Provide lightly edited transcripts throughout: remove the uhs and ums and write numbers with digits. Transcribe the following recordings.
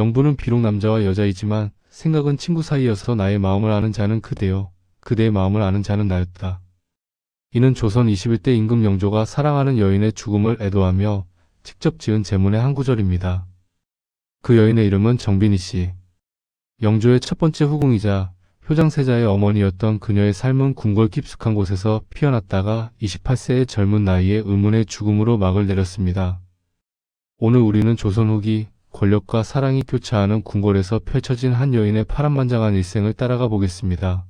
명분은 비록 남자와 여자이지만 생각은 친구 사이여서 나의 마음을 아는 자는 그대요. 그대의 마음을 아는 자는 나였다. 이는 조선 21대 임금 영조가 사랑하는 여인의 죽음을 애도하며 직접 지은 제문의 한 구절입니다. 그 여인의 이름은 정빈희 씨. 영조의 첫 번째 후궁이자 효장세자의 어머니였던 그녀의 삶은 궁궐 깊숙한 곳에서 피어났다가 28세의 젊은 나이에 의문의 죽음으로 막을 내렸습니다. 오늘 우리는 조선 후기 권력과 사랑이 교차하는 궁궐에서 펼쳐진 한 여인의 파란만장한 일생을 따라가 보겠습니다.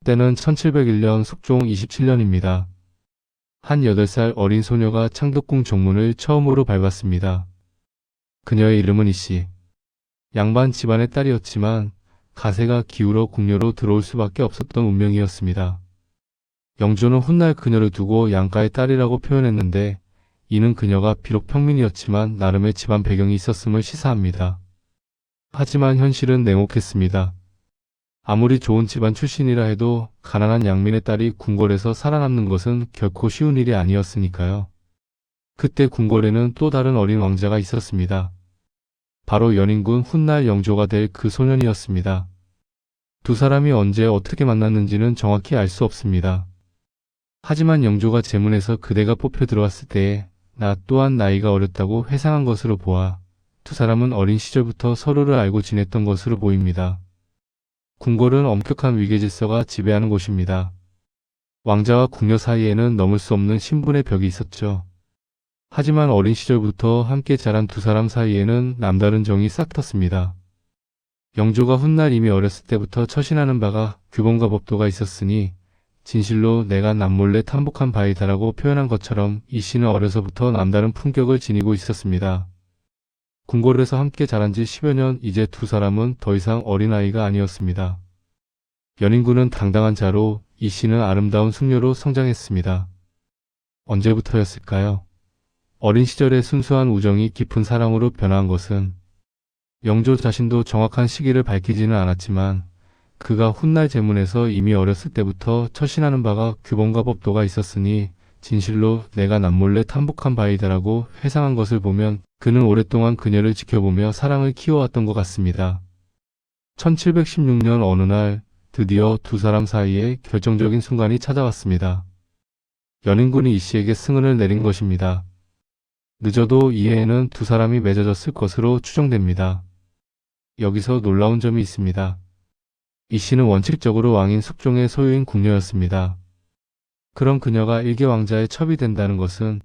때는 1701년 숙종 27년입니다. 한 8살 어린 소녀가 창덕궁 정문을 처음으로 밟았습니다. 그녀의 이름은 이씨. 양반 집안의 딸이었지만 가세가 기울어 궁녀로 들어올 수밖에 없었던 운명이었습니다. 영조는 훗날 그녀를 두고 양가의 딸이라고 표현했는데 이는 그녀가 비록 평민이었지만 나름의 집안 배경이 있었음을 시사합니다. 하지만 현실은 냉혹했습니다. 아무리 좋은 집안 출신이라 해도 가난한 양민의 딸이 궁궐에서 살아남는 것은 결코 쉬운 일이 아니었으니까요. 그때 궁궐에는 또 다른 어린 왕자가 있었습니다. 바로 연인군 훗날 영조가 될 그 소년이었습니다. 두 사람이 언제 어떻게 만났는지는 정확히 알 수 없습니다. 하지만 영조가 제문에서 그대가 뽑혀 들어왔을 때에 나 또한 나이가 어렸다고 회상한 것으로 보아 두 사람은 어린 시절부터 서로를 알고 지냈던 것으로 보입니다. 궁궐은 엄격한 위계질서가 지배하는 곳입니다. 왕자와 궁녀 사이에는 넘을 수 없는 신분의 벽이 있었죠. 하지만 어린 시절부터 함께 자란 두 사람 사이에는 남다른 정이 싹 텄습니다. 영조가 훗날 이미 어렸을 때부터 처신하는 바가 규범과 법도가 있었으니 진실로 내가 남몰래 탐복한 바이다라고 표현한 것처럼 이 씨는 어려서부터 남다른 품격을 지니고 있었습니다. 궁궐에서 함께 자란 지 10여 년 이제 두 사람은 더 이상 어린아이가 아니었습니다. 연인군은 당당한 자로 이 씨는 아름다운 숙녀로 성장했습니다. 언제부터였을까요? 어린 시절의 순수한 우정이 깊은 사랑으로 변화한 것은 영조 자신도 정확한 시기를 밝히지는 않았지만 그가 훗날 제문에서 이미 어렸을 때부터 처신하는 바가 규범과 법도가 있었으니 진실로 내가 남몰래 탐복한 바이다라고 회상한 것을 보면 그는 오랫동안 그녀를 지켜보며 사랑을 키워왔던 것 같습니다. 1716년 어느 날 드디어 두 사람 사이에 결정적인 순간이 찾아왔습니다. 연인군이 이 씨에게 승은을 내린 것입니다. 늦어도 이해에는 두 사람이 맺어졌을 것으로 추정됩니다. 여기서 놀라운 점이 있습니다. 이 씨는 원칙적으로 왕인 숙종의 소유인 궁녀였습니다. 그럼 그녀가 일개 왕자의 첩이 된다는 것은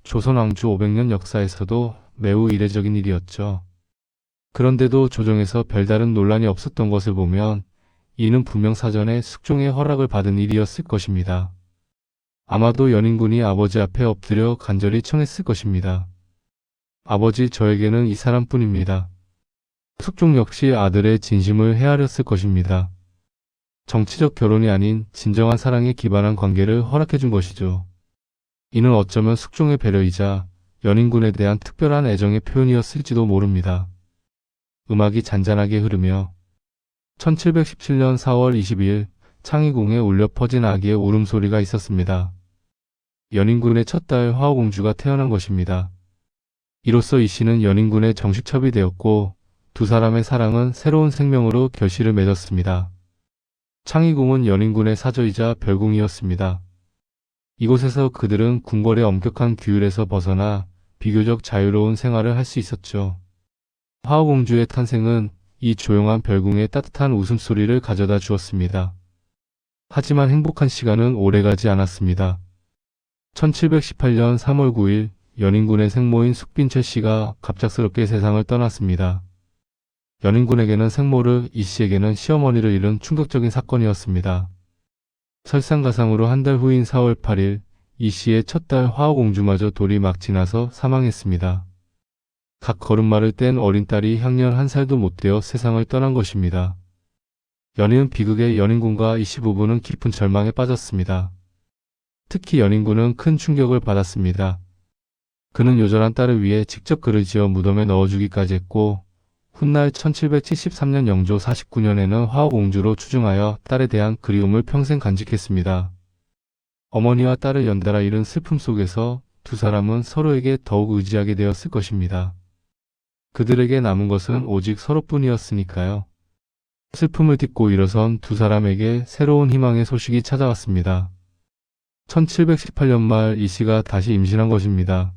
조선 왕조 500년 역사에서도 매우 이례적인 일이었죠. 그런데도 조정에서 별다른 논란이 없었던 것을 보면 이는 분명 사전에 숙종의 허락을 받은 일이었을 것입니다. 아마도 연인군이 아버지 앞에 엎드려 간절히 청했을 것입니다. 아버지, 저에게는 이 사람뿐입니다. 숙종 역시 아들의 진심을 헤아렸을 것입니다. 정치적 결혼이 아닌 진정한 사랑에 기반한 관계를 허락해준 것이죠. 이는 어쩌면 숙종의 배려이자 연인군에 대한 특별한 애정의 표현이었을지도 모릅니다. 음악이 잔잔하게 흐르며 1717년 4월 22일 창의궁에 울려 퍼진 아기의 울음소리가 있었습니다. 연인군의 첫 딸 화호공주가 태어난 것입니다. 이로써 이 씨는 연인군의 정식 첩이 되었고 두 사람의 사랑은 새로운 생명으로 결실을 맺었습니다. 창의궁은 연인군의 사저이자 별궁이었습니다. 이곳에서 그들은 궁궐의 엄격한 규율에서 벗어나 비교적 자유로운 생활을 할 수 있었죠. 화호공주의 탄생은 이 조용한 별궁에 따뜻한 웃음소리를 가져다 주었습니다. 하지만 행복한 시간은 오래가지 않았습니다. 1718년 3월 9일 연인군의 생모인 숙빈철 씨가 갑작스럽게 세상을 떠났습니다. 연인군에게는 생모를, 이 씨에게는 시어머니를 잃은 충격적인 사건이었습니다. 설상가상으로 한 달 후인 4월 8일 이 씨의 첫 딸 화호공주마저 돌이 막 지나서 사망했습니다. 각 걸음마를 뗀 어린 딸이 향년 1살도 못 되어 세상을 떠난 것입니다. 연희은 비극의 연인군과 이 씨 부부는 깊은 절망에 빠졌습니다. 특히 연인군은 큰 충격을 받았습니다. 그는 요절한 딸을 위해 직접 글을 지어 무덤에 넣어주기까지 했고 훗날 1773년 영조 49년에는 화호공주로 추증하여 딸에 대한 그리움을 평생 간직했습니다. 어머니와 딸을 연달아 잃은 슬픔 속에서 두 사람은 서로에게 더욱 의지하게 되었을 것입니다. 그들에게 남은 것은 오직 서로뿐이었으니까요. 슬픔을 딛고 일어선 두 사람에게 새로운 희망의 소식이 찾아왔습니다. 1718년 말 이 씨가 다시 임신한 것입니다.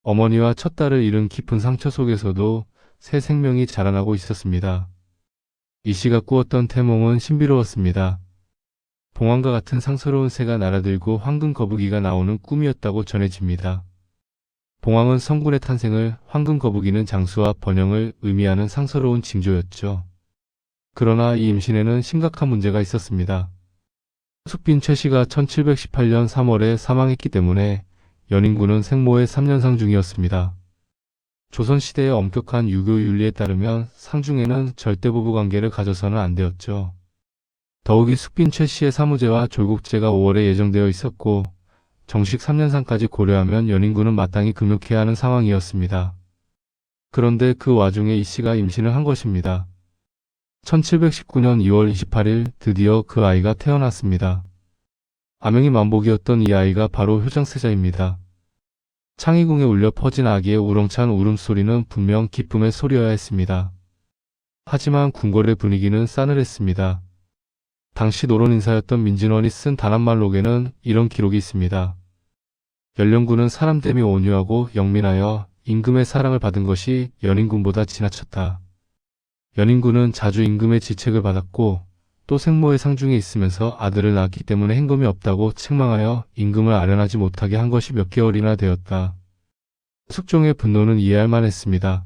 어머니와 첫 딸을 잃은 깊은 상처 속에서도 새 생명이 자라나고 있었습니다. 이 씨가 꾸었던 태몽은 신비로웠습니다. 봉황과 같은 상스러운 새가 날아들고 황금 거북이가 나오는 꿈이었다고 전해집니다. 봉황은 성군의 탄생을, 황금 거북이는 장수와 번영을 의미하는 상스러운 징조였죠. 그러나 이 임신에는 심각한 문제가 있었습니다. 숙빈 최 씨가 1718년 3월에 사망했기 때문에 연인군은 생모의 3년상 중이었습니다. 조선시대의 엄격한 유교 윤리에 따르면 상중에는 절대 부부 관계를 가져서는 안 되었죠. 더욱이 숙빈 최 씨의 사무제와 졸국제가 5월에 예정되어 있었고 정식 3년상까지 고려하면 연인군은 마땅히 금욕해야 하는 상황이었습니다. 그런데 그 와중에 이 씨가 임신을 한 것입니다. 1719년 2월 28일 드디어 그 아이가 태어났습니다. 암행이 만복이었던 이 아이가 바로 효장세자입니다. 창의궁에 울려 퍼진 아기의 우렁찬 울음소리는 분명 기쁨의 소리여야 했습니다. 하지만 궁궐의 분위기는 싸늘했습니다. 당시 노론인사였던 민진원이 쓴 단한말록에는 이런 기록이 있습니다. 연령군은 사람됨이 온유하고 영민하여 임금의 사랑을 받은 것이 연인군보다 지나쳤다. 연인군은 자주 임금의 지책을 받았고 또 생모의 상중에 있으면서 아들을 낳았기 때문에 행금이 없다고 책망하여 임금을 아련하지 못하게 한 것이 몇 개월이나 되었다. 숙종의 분노는 이해할 만했습니다.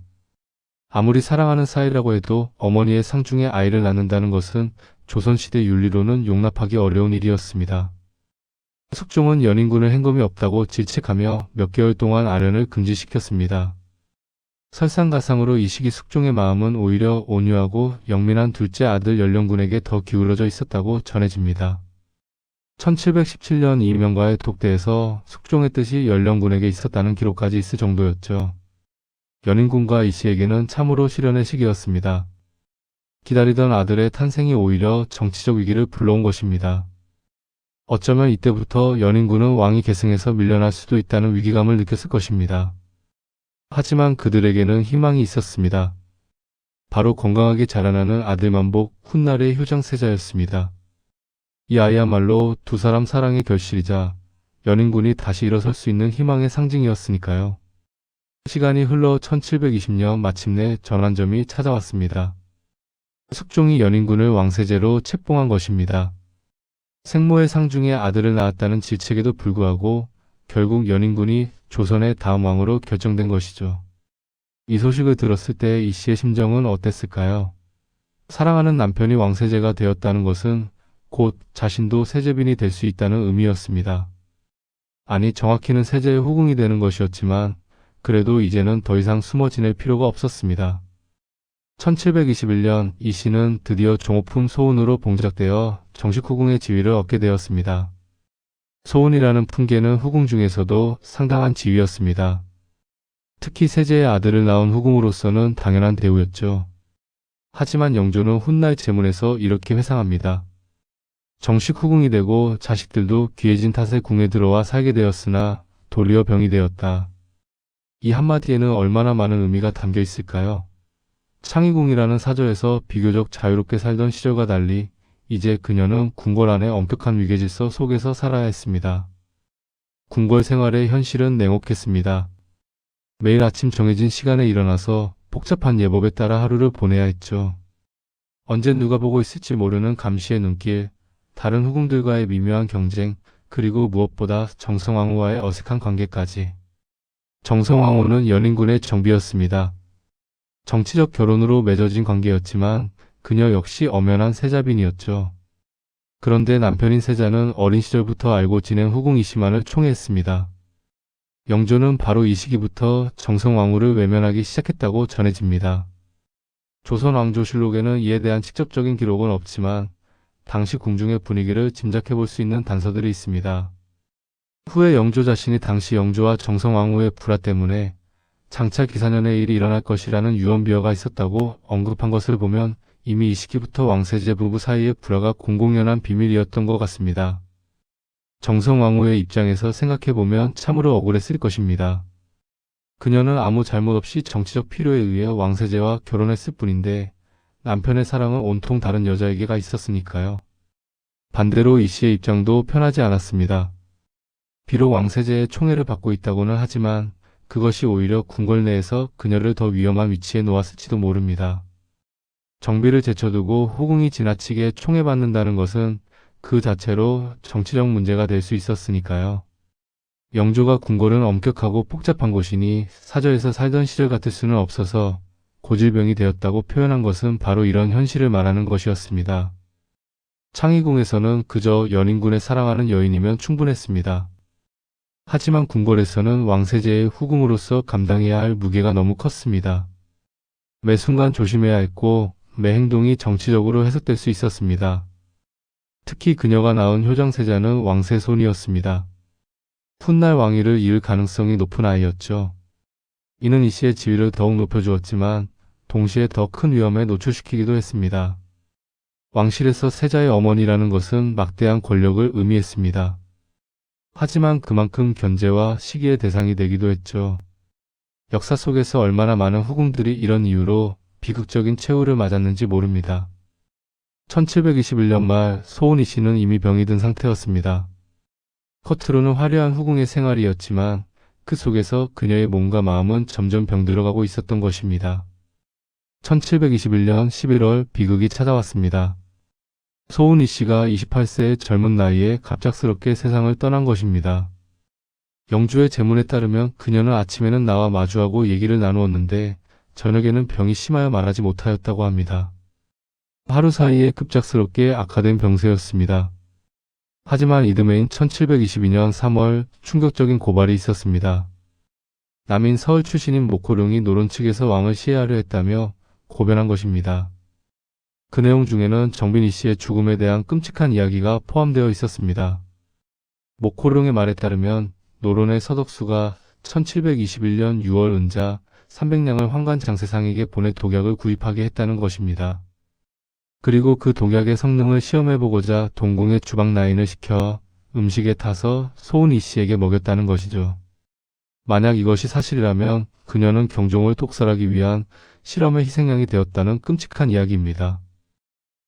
아무리 사랑하는 사이라고 해도 어머니의 상중에 아이를 낳는다는 것은 조선시대 윤리로는 용납하기 어려운 일이었습니다. 숙종은 연인군을 행금이 없다고 질책하며 몇 개월 동안 아련을 금지시켰습니다. 설상가상으로 이 시기 숙종의 마음은 오히려 온유하고 영민한 둘째 아들 연령군에게 더 기울어져 있었다고 전해집니다. 1717년 이명과의 독대에서 숙종의 뜻이 연령군에게 있었다는 기록까지 있을 정도였죠. 연인군과 이 씨에게는 참으로 시련의 시기였습니다. 기다리던 아들의 탄생이 오히려 정치적 위기를 불러온 것입니다. 어쩌면 이때부터 연인군은 왕위 계승에서 밀려날 수도 있다는 위기감을 느꼈을 것입니다. 하지만 그들에게는 희망이 있었습니다. 바로 건강하게 자라나는 아들 만복 훗날의 효장세자였습니다. 이 아이야말로 두 사람 사랑의 결실이자 연인군이 다시 일어설 수 있는 희망의 상징이었으니까요. 시간이 흘러 1720년 마침내 전환점이 찾아왔습니다. 숙종이 연인군을 왕세제로 책봉한 것입니다. 생모의 상중에 아들을 낳았다는 질책에도 불구하고 결국 연인군이 조선의 다음 왕으로 결정된 것이죠. 이 소식을 들었을 때 이 씨의 심정은 어땠을까요? 사랑하는 남편이 왕세제가 되었다는 것은 곧 자신도 세제빈이 될 수 있다는 의미였습니다. 아니, 정확히는 세제의 후궁이 되는 것이었지만 그래도 이제는 더 이상 숨어 지낼 필요가 없었습니다. 1721년 이 씨는 드디어 종호품 소운으로 봉작되어 정식 후궁의 지위를 얻게 되었습니다. 소운이라는 품계는 후궁 중에서도 상당한 지위였습니다. 특히 세제의 아들을 낳은 후궁으로서는 당연한 대우였죠. 하지만 영조는 훗날 제문에서 이렇게 회상합니다. 정식 후궁이 되고 자식들도 귀해진 탓에 궁에 들어와 살게 되었으나 도리어 병이 되었다. 이 한마디에는 얼마나 많은 의미가 담겨 있을까요? 창의궁이라는 사저에서 비교적 자유롭게 살던 시절과 달리 이제 그녀는 궁궐 안의 엄격한 위계질서 속에서 살아야 했습니다. 궁궐 생활의 현실은 냉혹했습니다. 매일 아침 정해진 시간에 일어나서 복잡한 예법에 따라 하루를 보내야 했죠. 언제 누가 보고 있을지 모르는 감시의 눈길, 다른 후궁들과의 미묘한 경쟁, 그리고 무엇보다 정성왕후와의 어색한 관계까지. 정성왕후는 연인군의 정비였습니다. 정치적 결혼으로 맺어진 관계였지만 그녀 역시 엄연한 세자빈이었죠. 그런데 남편인 세자는 어린 시절부터 알고 지낸 후궁 이시만을 총애했습니다. 영조는 바로 이 시기부터 정성왕후를 외면하기 시작했다고 전해집니다. 조선왕조실록에는 이에 대한 직접적인 기록은 없지만 당시 궁중의 분위기를 짐작해볼 수 있는 단서들이 있습니다. 후에 영조 자신이 당시 영조와 정성왕후의 불화 때문에 장차 기사년의 일이 일어날 것이라는 유언비어가 있었다고 언급한 것을 보면 이미 이 시기부터 왕세제 부부 사이의 불화가 공공연한 비밀이었던 것 같습니다. 정성왕후의 입장에서 생각해보면 참으로 억울했을 것입니다. 그녀는 아무 잘못 없이 정치적 필요에 의해 왕세제와 결혼했을 뿐인데 남편의 사랑은 온통 다른 여자에게가 있었으니까요. 반대로 이 씨의 입장도 편하지 않았습니다. 비록 왕세제의 총애를 받고 있다고는 하지만 그것이 오히려 궁궐 내에서 그녀를 더 위험한 위치에 놓았을지도 모릅니다. 정비를 제쳐두고 호궁이 지나치게 총애받는다는 것은 그 자체로 정치적 문제가 될 수 있었으니까요. 영조가 궁궐은 엄격하고 복잡한 곳이니 사저에서 살던 시절 같을 수는 없어서 고질병이 되었다고 표현한 것은 바로 이런 현실을 말하는 것이었습니다. 창의궁에서는 그저 연인군에 사랑하는 여인이면 충분했습니다. 하지만 궁궐에서는 왕세제의 후궁으로서 감당해야 할 무게가 너무 컸습니다. 매 순간 조심해야 했고 매 행동이 정치적으로 해석될 수 있었습니다. 특히 그녀가 낳은 효정세자는 왕세손이었습니다. 훗날 왕위를 이을 가능성이 높은 아이였죠. 이는 이 씨의 지위를 더욱 높여주었지만 동시에 더 큰 위험에 노출시키기도 했습니다. 왕실에서 세자의 어머니라는 것은 막대한 권력을 의미했습니다. 하지만 그만큼 견제와 시기의 대상이 되기도 했죠. 역사 속에서 얼마나 많은 후궁들이 이런 이유로 비극적인 최후를 맞았는지 모릅니다. 1721년 말 소은이 씨는 이미 병이 든 상태였습니다. 겉으로는 화려한 후궁의 생활이었지만 그 속에서 그녀의 몸과 마음은 점점 병들어가고 있었던 것입니다. 1721년 11월 비극이 찾아왔습니다. 소은이 씨가 28세의 젊은 나이에 갑작스럽게 세상을 떠난 것입니다. 영주의 제문에 따르면 그녀는 아침에는 나와 마주하고 얘기를 나누었는데 저녁에는 병이 심하여 말하지 못하였다고 합니다. 하루 사이에 급작스럽게 악화된 병세였습니다. 하지만 이듬해인 1722년 3월 충격적인 고발이 있었습니다. 남인 서울 출신인 모코룡이 노론 측에서 왕을 시해하려 했다며 고변한 것입니다. 그 내용 중에는 정빈이 씨의 죽음에 대한 끔찍한 이야기가 포함되어 있었습니다. 모코룡의 말에 따르면 노론의 서덕수가 1721년 6월 은자 300냥을 환관 장세상에게 보내 독약을 구입하게 했다는 것입니다. 그리고 그 독약의 성능을 시험해보고자 동궁의 주방 라인을 시켜 음식에 타서 소은이 씨에게 먹였다는 것이죠. 만약 이것이 사실이라면 그녀는 경종을 독살하기 위한 실험의 희생양이 되었다는 끔찍한 이야기입니다.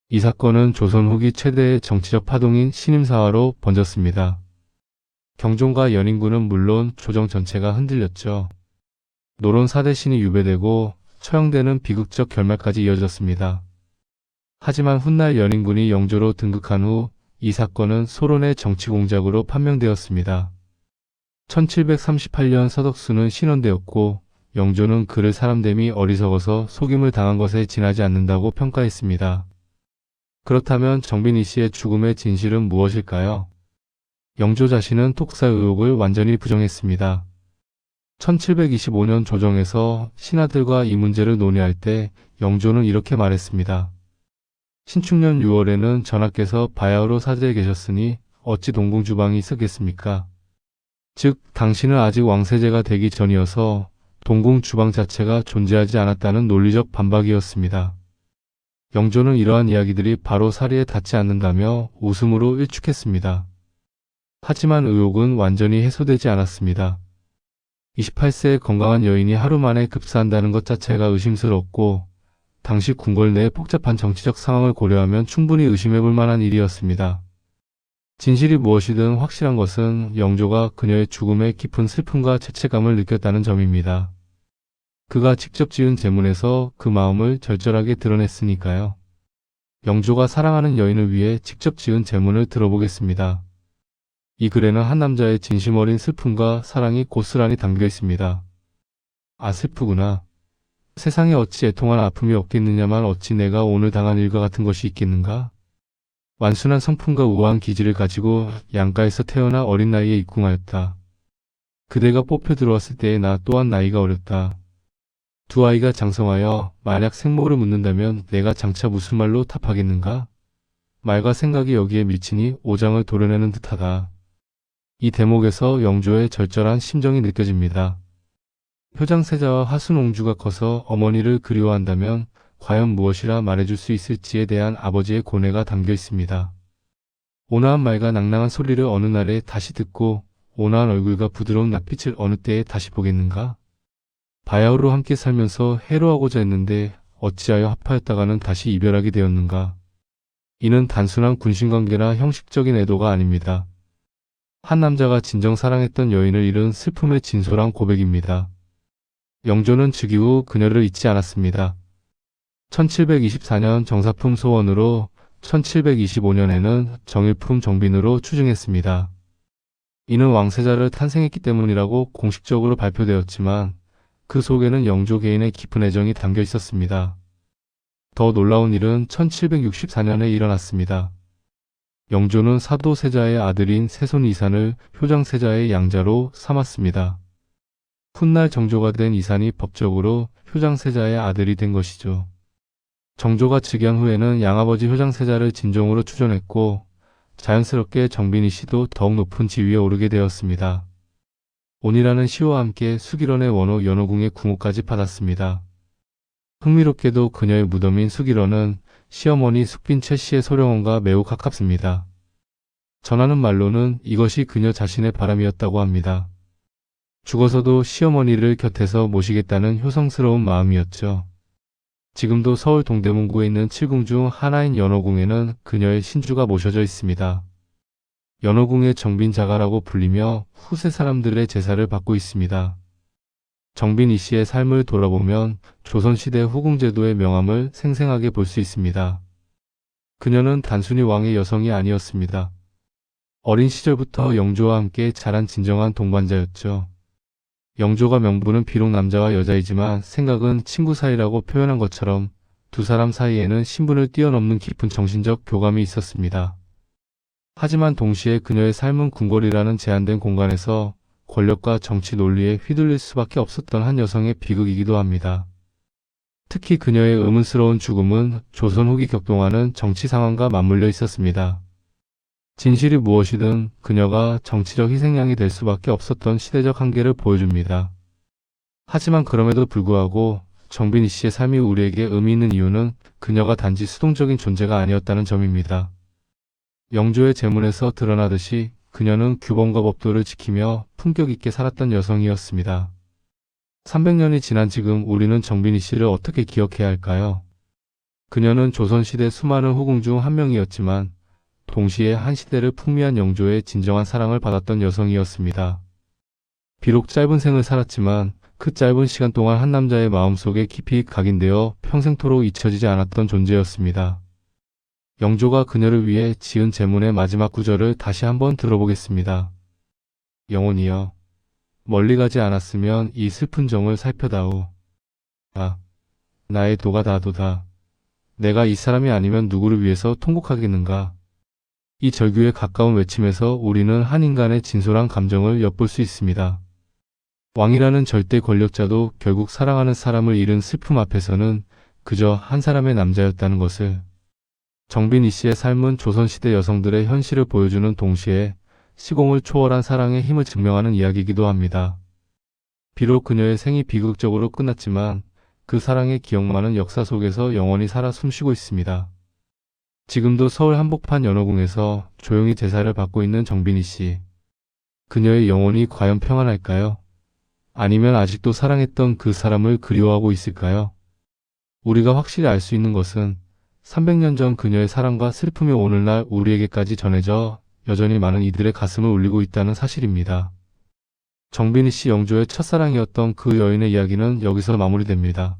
이 사건은 조선 후기 최대의 정치적 파동인 신임사화로 번졌습니다. 경종과 연인군은 물론 조정 전체가 흔들렸죠. 노론 4대 신이 유배되고 처형되는 비극적 결말까지 이어졌습니다. 하지만 훗날 연인군이 영조로 등극한 후 이 사건은 소론의 정치 공작으로 판명되었습니다. 1738년 서덕수는 신원되었고 영조는 그를 사람됨이 어리석어서 속임을 당한 것에 지나지 않는다고 평가했습니다. 그렇다면 정빈이 씨의 죽음의 진실은 무엇일까요? 영조 자신은 독사 의혹을 완전히 부정했습니다. 1725년 조정에서 신하들과 이 문제를 논의할 때 영조는 이렇게 말했습니다. 신축년 6월에는 전하께서 바야흐로 사제에 계셨으니 어찌 동궁 주방이 있었겠습니까? 즉 당신은 아직 왕세제가 되기 전이어서 동궁 주방 자체가 존재하지 않았다는 논리적 반박이었습니다. 영조는 이러한 이야기들이 바로 사리에 닿지 않는다며 웃음으로 일축했습니다. 하지만 의혹은 완전히 해소되지 않았습니다. 28세의 건강한 여인이 하루 만에 급사한다는 것 자체가 의심스럽고 당시 궁궐 내의 복잡한 정치적 상황을 고려하면 충분히 의심해볼 만한 일이었습니다. 진실이 무엇이든 확실한 것은 영조가 그녀의 죽음에 깊은 슬픔과 죄책감을 느꼈다는 점입니다. 그가 직접 지은 제문에서 그 마음을 절절하게 드러냈으니까요. 영조가 사랑하는 여인을 위해 직접 지은 제문을 들어보겠습니다. 이 글에는 한 남자의 진심 어린 슬픔과 사랑이 고스란히 담겨 있습니다. 아 슬프구나. 세상에 어찌 애통한 아픔이 없겠느냐만 어찌 내가 오늘 당한 일과 같은 것이 있겠는가? 완순한 성품과 우아한 기질을 가지고 양가에서 태어나 어린 나이에 입궁하였다. 그대가 뽑혀 들어왔을 때에 나 또한 나이가 어렸다. 두 아이가 장성하여 만약 생모를 묻는다면 내가 장차 무슨 말로 답하겠는가? 말과 생각이 여기에 미치니 오장을 도려내는 듯하다. 이 대목에서 영조의 절절한 심정이 느껴집니다. 효장세자와 하순옹주가 커서 어머니를 그리워한다면 과연 무엇이라 말해줄 수 있을지에 대한 아버지의 고뇌가 담겨 있습니다. 온화한 말과 낭낭한 소리를 어느 날에 다시 듣고 온화한 얼굴과 부드러운 낯빛을 어느 때에 다시 보겠는가? 바야흐로 함께 살면서 해로하고자 했는데 어찌하여 합하였다가는 다시 이별하게 되었는가. 이는 단순한 군신관계나 형식적인 애도가 아닙니다. 한 남자가 진정 사랑했던 여인을 잃은 슬픔의 진솔한 고백입니다. 영조는 즉위 후 그녀를 잊지 않았습니다. 1724년 정사품 소원으로 1725년에는 정일품 정빈으로 추증했습니다. 이는 왕세자를 탄생했기 때문이라고 공식적으로 발표되었지만 그 속에는 영조 개인의 깊은 애정이 담겨 있었습니다. 더 놀라운 일은 1764년에 일어났습니다. 영조는 사도세자의 아들인 세손 이산을 효장세자의 양자로 삼았습니다. 훗날 정조가 된 이산이 법적으로 효장세자의 아들이 된 것이죠. 정조가 즉위한 후에는 양아버지 효장세자를 진종으로 추존했고 자연스럽게 정빈이 씨도 더욱 높은 지위에 오르게 되었습니다. 온이라는 시와 함께 수기론의 원호 연호궁의 궁호까지 받았습니다. 흥미롭게도 그녀의 무덤인 수기론은 시어머니 숙빈채 씨의 소령원과 매우 가깝습니다. 전하는 말로는 이것이 그녀 자신의 바람이었다고 합니다. 죽어서도 시어머니를 곁에서 모시겠다는 효성스러운 마음이었죠. 지금도 서울 동대문구에 있는 7궁 중 하나인 연호궁에는 그녀의 신주가 모셔져 있습니다. 연호궁의 정빈자가라고 불리며 후세 사람들의 제사를 받고 있습니다. 정빈 이 씨의 삶을 돌아보면 조선시대 후궁제도의 명암을 생생하게 볼 수 있습니다. 그녀는 단순히 왕의 여성이 아니었습니다. 어린 시절부터 영조와 함께 자란 진정한 동반자였죠. 영조가 명부는 비록 남자와 여자이지만 생각은 친구 사이라고 표현한 것처럼 두 사람 사이에는 신분을 뛰어넘는 깊은 정신적 교감이 있었습니다. 하지만 동시에 그녀의 삶은 궁궐이라는 제한된 공간에서 권력과 정치 논리에 휘둘릴 수밖에 없었던 한 여성의 비극이기도 합니다. 특히 그녀의 의문스러운 죽음은 조선 후기 격동하는 정치 상황과 맞물려 있었습니다. 진실이 무엇이든 그녀가 정치적 희생양이 될 수밖에 없었던 시대적 한계를 보여줍니다. 하지만 그럼에도 불구하고 정빈이 씨의 삶이 우리에게 의미 있는 이유는 그녀가 단지 수동적인 존재가 아니었다는 점입니다. 영조의 제문에서 드러나듯이 그녀는 규범과 법도를 지키며 품격 있게 살았던 여성이었습니다. 300년이 지난 지금 우리는 정빈이 씨를 어떻게 기억해야 할까요? 그녀는 조선시대 수많은 후궁 중 한 명이었지만 동시에 한 시대를 풍미한 영조의 진정한 사랑을 받았던 여성이었습니다. 비록 짧은 생을 살았지만 그 짧은 시간 동안 한 남자의 마음속에 깊이 각인되어 평생토록 잊혀지지 않았던 존재였습니다. 영조가 그녀를 위해 지은 제문의 마지막 구절을 다시 한번 들어보겠습니다. 영혼이여, 멀리 가지 않았으면 이 슬픈 정을 살펴다오. 나의 도가 다도다. 내가 이 사람이 아니면 누구를 위해서 통곡하겠는가. 이 절규에 가까운 외침에서 우리는 한 인간의 진솔한 감정을 엿볼 수 있습니다. 왕이라는 절대 권력자도 결국 사랑하는 사람을 잃은 슬픔 앞에서는 그저 한 사람의 남자였다는 것을. 정빈 이 씨의 삶은 조선시대 여성들의 현실을 보여주는 동시에 시공을 초월한 사랑의 힘을 증명하는 이야기이기도 합니다. 비록 그녀의 생이 비극적으로 끝났지만 그 사랑의 기억만은 역사 속에서 영원히 살아 숨쉬고 있습니다. 지금도 서울 한복판 연호궁에서 조용히 제사를 받고 있는 정빈이 씨. 그녀의 영혼이 과연 평안할까요? 아니면 아직도 사랑했던 그 사람을 그리워하고 있을까요? 우리가 확실히 알 수 있는 것은 300년 전 그녀의 사랑과 슬픔이 오늘날 우리에게까지 전해져 여전히 많은 이들의 가슴을 울리고 있다는 사실입니다. 정빈이 씨 영조의 첫사랑이었던 그 여인의 이야기는 여기서 마무리됩니다.